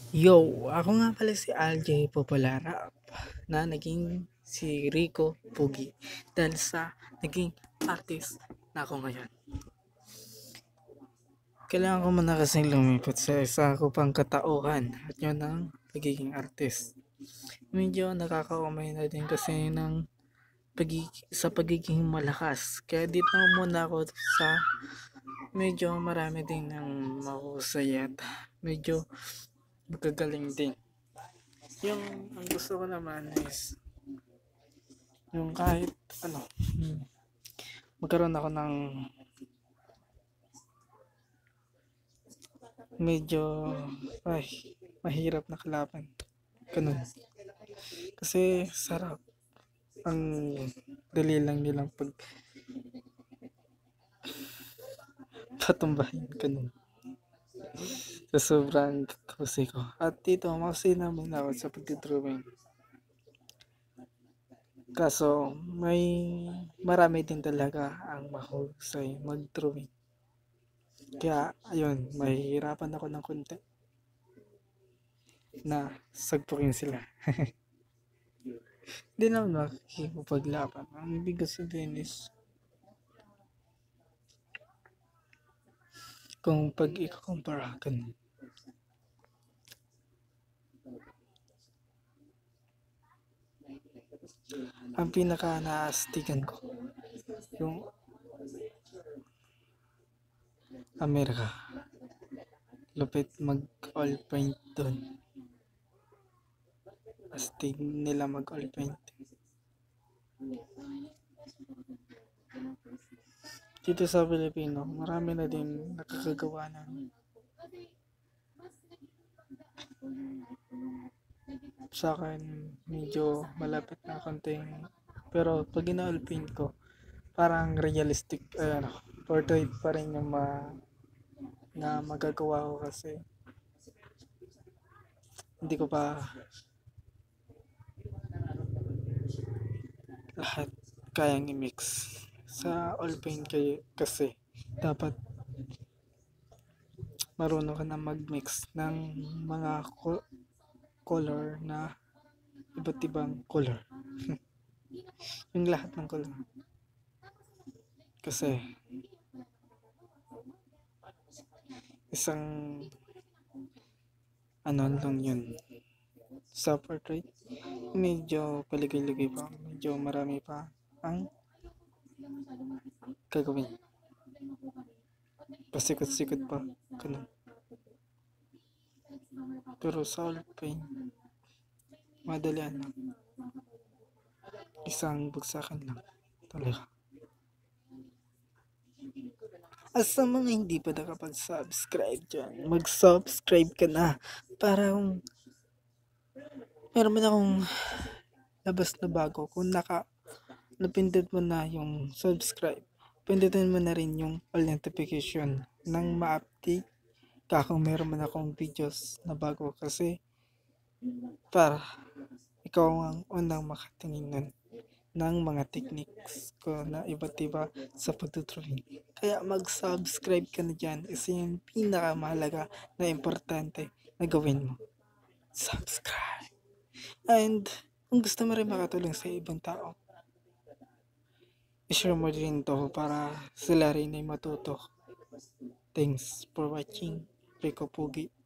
Yo, ako nga pala si Aljay Popularap na naging si Rico Pugi dahil sa naging artist na ako ngayon. Kailangan ko muna kasing lumipat sa isa ko pang katauhan at yun ang pagiging artist. Medyo nakakaumay na din kasi ng sa pagiging malakas. Kaya dito muna ako sa medyo marami din ng mahusay at medyo magagaling din. Yung ang gusto ko naman is yung kahit ano, magkaroon ako ng medyo ay mahirap na kalaban. Ganun. Kasi sarap ang dali lang nilang patumbahin ganun. Sa sobrang kasi ko. At dito, masin naman ako sa pagdodrawing. Kaso, may marami din talaga ang mahusay mag-drawing. Kaya, ayun, mahihirapan ako ng konti na sagpukin sila. Hindi naman makikipaglaban. Ang ibig sabihin is, kung pag ikukumpara ganun. Ang pinaka naastigan ko, yung Amerika. Lupit mag all paint doon. Astig nila mag all paint. Dito sa Pilipino, marami na din nakakagawa ng sa akin medyo malapit na konting pero pag ina-all paint ko parang realistic portrait pa rin yung na magagawa ko kasi hindi ko pa lahat kayang i-mix sa all paint kayo kasi dapat marunong ka na mag-mix ng mga color na iba't ibang color. Yung lahat ng color kasi isang ano lang yun sa portrait medyo paligay-ligay pa medyo marami pa ang gagawin pasikot-sikot pa ganun. Pero sa all paint madalian lang isang bagsakan lang talaga. At sa mga hindi pa nakapag-subscribe dyan, mag-subscribe ka na para kung meron man akong labas na bago, kung napindot mo na yung subscribe, pindutin mo na rin yung all notification nang ma-update ka kung meron man akong videos na bago kasi para ikaw ang unang makatingin nun ng mga techniques ko na iba't iba sa pagdodrawing. Kaya mag-subscribe ka na dyan kasi yung pinakamahalaga na importante na gawin mo. Subscribe. And kung gusto mo rin makatulong sa ibang tao, i-share mo rin to para sila rin ay matuto. Thanks for watching. Rico Pugi.